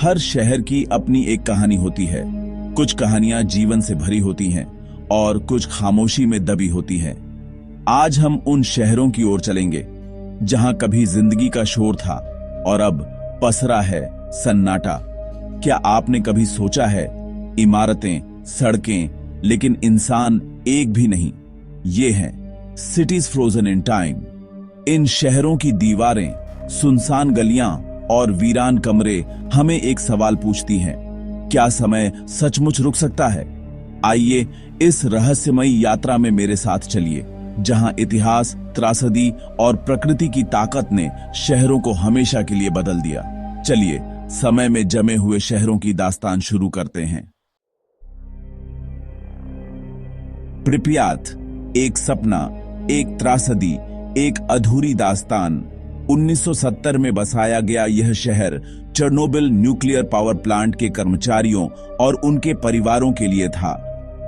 हर शहर की अपनी एक कहानी होती है। कुछ कहानियां जीवन से भरी होती हैं और कुछ खामोशी में दबी होती हैं। आज हम उन शहरों की ओर चलेंगे जहां कभी जिंदगी का शोर था और अब पसरा है सन्नाटा। क्या आपने कभी सोचा है, इमारतें, सड़कें, लेकिन इंसान एक भी नहीं। ये हैं सिटीज फ्रोजन इन टाइम। इन शहरों की दीवारें, सुनसान गलियां और वीरान कमरे हमें एक सवाल पूछती हैं, क्या समय सचमुच रुक सकता है? आइए इस रहस्यमयी यात्रा में मेरे साथ चलिए, जहां इतिहास, त्रासदी और प्रकृति की ताकत ने शहरों को हमेशा के लिए बदल दिया। चलिए समय में जमे हुए शहरों की दास्तान शुरू करते हैं। प्रिपियात, एक सपना, एक त्रासदी, एक अधूरी दास्तान। 1970 में बसाया गया यह शहर चेरनोबिल न्यूक्लियर पावर प्लांट के कर्मचारियों और उनके परिवारों के लिए था।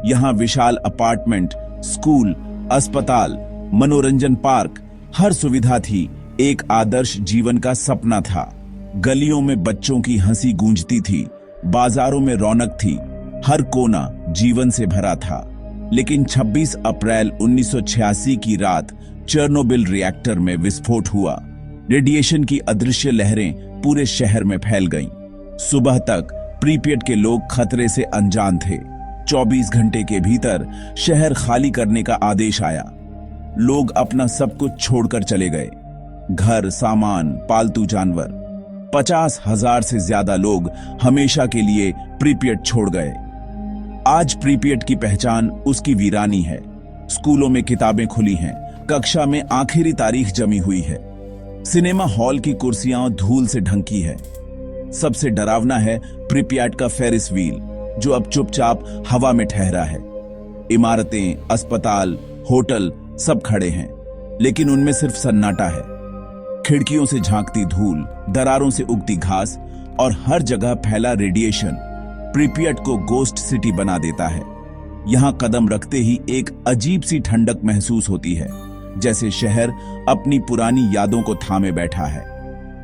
यहां विशाल अपार्टमेंट, स्कूल, अस्पताल, मनोरंजन पार्क, हर सुविधा थी। एक आदर्श जीवन का सपना था। गलियों में बच्चों की हंसी गूंजती थी, बाजारों में रौनक थी, हर कोना जीवन से भरा था। लेकिन 26 अप्रैल 1986 की रात चेरनोबिल रिएक्टर में विस्फोट हुआ। रेडिएशन की अदृश्य लहरें पूरे शहर में फैल गईं। सुबह तक प्रीपियट के लोग खतरे से अनजान थे। 24 घंटे के भीतर शहर खाली करने का आदेश आया। लोग अपना सब कुछ छोड़कर चले गए, घर, सामान, पालतू जानवर। 50,000 से ज्यादा लोग हमेशा के लिए प्रीपियट छोड़ गए। आज प्रीपियट की पहचान उसकी वीरानी है। स्कूलों में किताबें खुली हैं, कक्षा में आखिरी तारीख जमी हुई है, सिनेमा हॉल की कुर्सियां धूल से ढंकी है। सबसे डरावना है प्रिपियाट का फेरिस व्हील, जो अब चुपचाप हवा में ठहरा है। इमारतें, अस्पताल, होटल सब खड़े हैं, लेकिन उनमें सिर्फ सन्नाटा है। खिड़कियों से झांकती धूल, दरारों से उगती घास और हर जगह फैला रेडिएशन प्रिपियट को गोस्ट सिटी बना देता है। यहां कदम रखते ही एक अजीब सी ठंडक महसूस होती है, जैसे शहर अपनी पुरानी यादों को थामे बैठा है।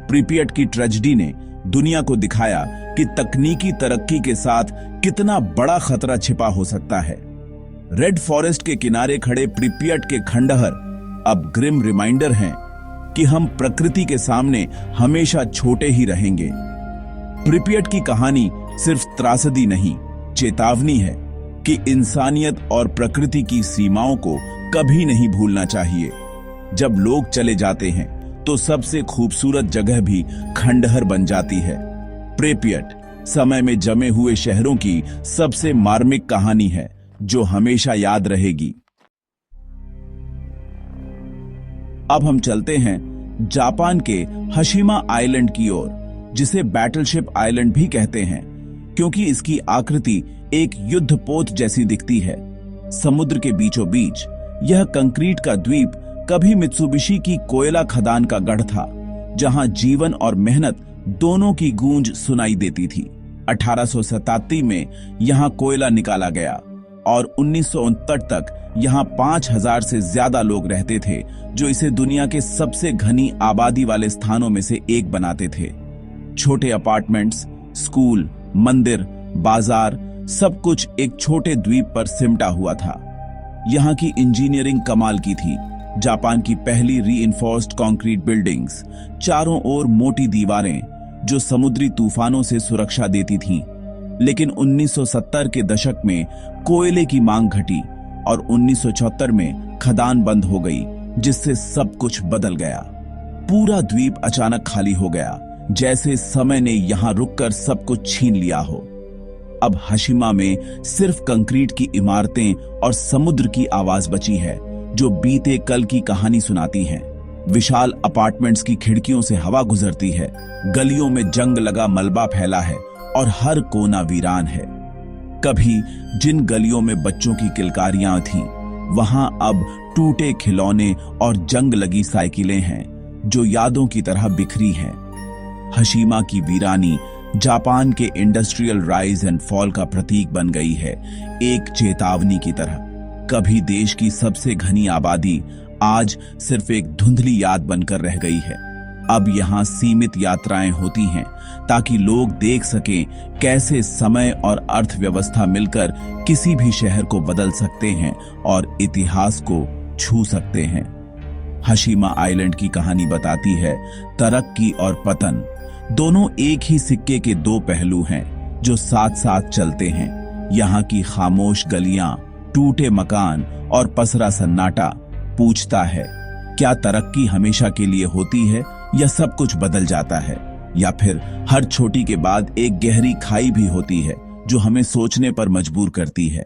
प्रिपियट की ट्रेजेडी ने दुनिया को दिखाया कि तकनीकी तरक्की के साथ कितना बड़ा खतरा छिपा हो सकता है। रेड फॉरेस्ट के किनारे खड़े प्रिपियट के खंडहर अब ग्रिम रिमाइंडर हैं कि हम प्रकृति के सामने हमेशा छोटे ही रहेंगे। प्रिपियट की कहानी सिर्फ त्रासदी नहीं, चेतावनी है कि इंसानियत और प्रकृति की सीमाओं को कभी नहीं भूलना चाहिए। जब लोग चले जाते हैं तो सबसे खूबसूरत जगह भी खंडहर बन जाती है। प्रिपियट समय में जमे हुए शहरों की सबसे मार्मिक कहानी है, जो हमेशा याद रहेगी। अब हम चलते हैं जापान के हशिमा आइलैंड की ओर, जिसे बैटलशिप आइलैंड भी कहते हैं, क्योंकि इसकी आकृति एक युद्धपोत जैसी दिखती है। समुद्र के बीचों बीच यह कंक्रीट का द्वीप कभी मित्सुबिशी की कोयला खदान का गढ़ था, जहां जीवन और मेहनत दोनों की गूंज सुनाई देती थी। 1887 में यहां कोयला निकाला गया और 1969 तक यहां 5,000 से ज्यादा लोग रहते थे, जो इसे दुनिया के सबसे घनी आबादी वाले स्थानों में से एक बनाते थे। छोटे अपार्टमेंट्स, स्कूल, मंदिर, बाजार, सब कुछ एक छोटे द्वीप पर सिमटा हुआ था। यहां की इंजीनियरिंग कमाल की थी। जापान की पहली रीइंफोर्स्ड कंक्रीट बिल्डिंग्स, चारों ओर मोटी दीवारें जो समुद्री तूफानों से सुरक्षा देती थीं। लेकिन 1970 के दशक में कोयले की मांग घटी और 1974 में खदान बंद हो गई, जिससे सब कुछ बदल गया। पूरा द्वीप अचानक खाली हो गया, जैसे समय ने यहां रुककर सब कुछ छीन लिया हो। अब हशिमा में सिर्फ कंक्रीट की इमारतें और समुद्र की आवाज बची है, जो बीते कल की कहानी सुनाती हैं। विशाल अपार्टमेंट्स की खिड़कियों से हवा गुजरती है, गलियों में जंग लगा मलबा फैला है और हर कोना वीरान है। कभी जिन गलियों में बच्चों की किलकारियां थीं, वहां अब टूटे खिलौने और जंग लगी साइकिलें हैं, जो यादों की तरह बिखरी हैं। हशिमा की वीरानी जापान के इंडस्ट्रियल राइज एंड फॉल का प्रतीक बन गई है, एक चेतावनी की तरह। कभी देश की सबसे घनी आबादी आज सिर्फ एक धुंधली याद बनकर रह गई है। अब यहाँ सीमित यात्राएं होती हैं ताकि लोग देख सकें कैसे समय और अर्थव्यवस्था मिलकर किसी भी शहर को बदल सकते हैं और इतिहास को छू सकते हैं। हशीमा आइलैंड की कहानी बताती है तरक्की और पतन दोनों एक ही सिक्के के दो पहलू हैं जो साथ साथ चलते हैं। यहाँ की खामोश गलियां, टूटे मकान और पसरा सन्नाटा पूछता है, क्या तरक्की हमेशा के लिए होती है या सब कुछ बदल जाता है, या फिर हर छोटी के बाद एक गहरी खाई भी होती है जो हमें सोचने पर मजबूर करती है।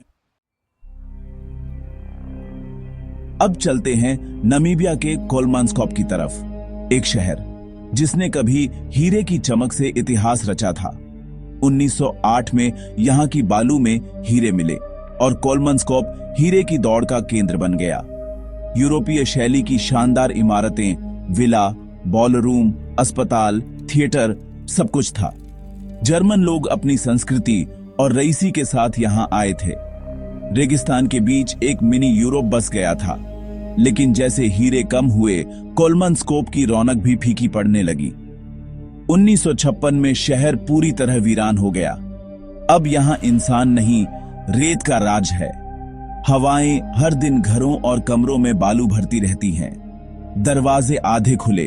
अब चलते हैं नामीबिया के कोलमांस्कॉप की तरफ, एक शहर जिसने कभी हीरे की चमक से इतिहास रचा था। 1908 में यहां की बालू में हीरे मिले और कोलमांस्कॉप हीरे की दौड़ का केंद्र बन गया। यूरोपीय शैली की शानदार इमारतें, विला, बॉलरूम, अस्पताल, थिएटर, सब कुछ था। जर्मन लोग अपनी संस्कृति और रईसी के साथ यहां आए थे। रेगिस्तान के बीच एक मिनी यूरोप बस गया था, लेकिन जैसे हीरे कम हुए, कोलमांस्कॉप की रौनक भी फीकी पड़ने लगी। 1956 में शहर पूरी तरह वीरान हो गया। अब यहां इंसान नहीं, रेत का राज है। हवाएं हर दिन घरों और कमरों में बालू भरती रहती हैं। दरवाजे आधे खुले,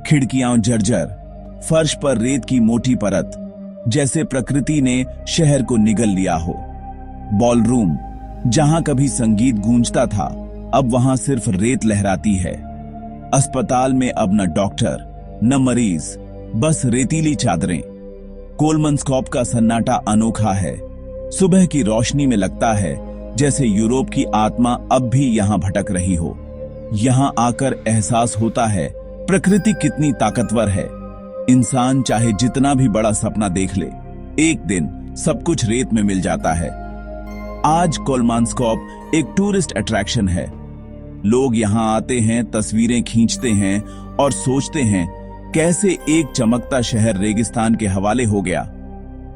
खिड़कियां जर्जर, फर्श पर रेत की मोटी परत, जैसे प्रकृति ने शहर को निगल लिया हो। बॉलरूम, जहां कभी संगीत गूंजता था, अब वहां सिर्फ रेत लहराती है। अस्पताल में अब न डॉक्टर न मरीज, बस रेतीली चादरें। कोलमांस्कॉप का सन्नाटा अनोखा है। सुबह की रोशनी में लगता है जैसे यूरोप की आत्मा अब भी यहां भटक रही हो। यहां आकर एहसास होता है प्रकृति कितनी ताकतवर है। इंसान चाहे जितना भी बड़ा सपना देख ले, एक दिन सब कुछ रेत में मिल जाता है। आज कोलमांस्कॉप एक टूरिस्ट अट्रैक्शन है। लोग यहां आते हैं, तस्वीरें खींचते हैं और सोचते हैं कैसे एक चमकता शहर रेगिस्तान के हवाले हो गया।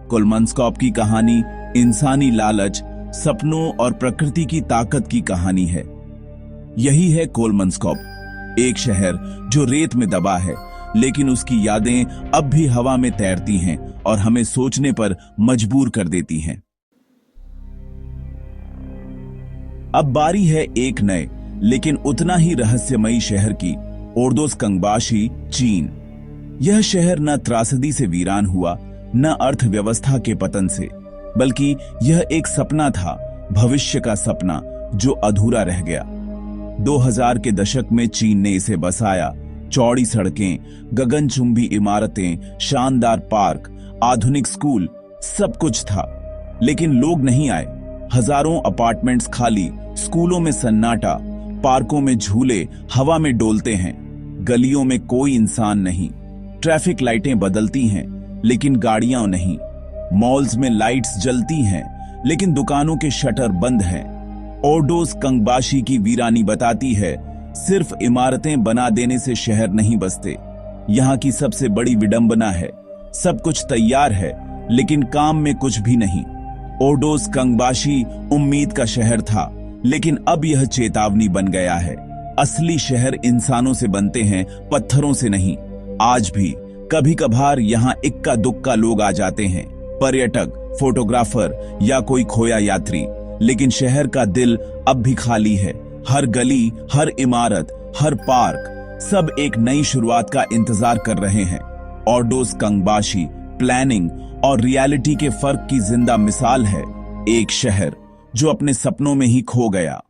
कोलमांस्कॉप की कहानी इंसानी लालच, सपनों और प्रकृति की ताकत की कहानी है। यही है कोलमांस्कॉप, एक शहर जो रेत में दबा है, लेकिन उसकी यादें अब भी हवा में तैरती हैं और हमें सोचने पर मजबूर कर देती हैं। अब बारी है एक नए लेकिन उतना ही रहस्यमयी शहर की, ओर्दोस कंगबाशी, चीन। यह शहर न त्रासदी से वीरान हुआ, न अर्थव्यवस्था के पतन से, बल्कि यह एक सपना था, भविष्य का सपना जो अधूरा रह गया। 2000 के दशक में चीन ने इसे बसाया। चौड़ी सड़कें, गगनचुंबी इमारतें, शानदार पार्क, आधुनिक स्कूल, सब कुछ था, लेकिन लोग नहीं आए। हजारों अपार्टमेंट्स खाली, स्कूलों में सन्नाटा, पार्कों में झूले हवा में डोलते हैं, गलियों में कोई इंसान नहीं। ट्रैफिक लाइटें बदलती हैं, लेकिन गाड़ियां नहीं। मॉल्स में लाइट्स जलती हैं, लेकिन दुकानों के शटर बंद हैं। ओर्दोस कंगबाशी की वीरानी बताती है सिर्फ इमारतें बना देने से शहर नहीं बसते। यहाँ की सबसे बड़ी विडंबना है, सब कुछ तैयार है लेकिन काम में कुछ भी नहीं। ओर्दोस कंगबाशी उम्मीद का शहर था, लेकिन अब यह चेतावनी बन गया है। असली शहर इंसानों से बनते हैं, पत्थरों से नहीं। आज भी कभी कभार यहाँ इक्का दुक्का लोग आ जाते हैं, पर्यटक, फोटोग्राफर या कोई खोया यात्री, लेकिन शहर का दिल अब भी खाली है। हर गली, हर इमारत, हर पार्क, सब एक नई शुरुआत का इंतजार कर रहे हैं। ओर्दोस कंगबाशी प्लानिंग और रियलिटी के फर्क की जिंदा मिसाल है। एक शहर जो अपने सपनों में ही खो गया।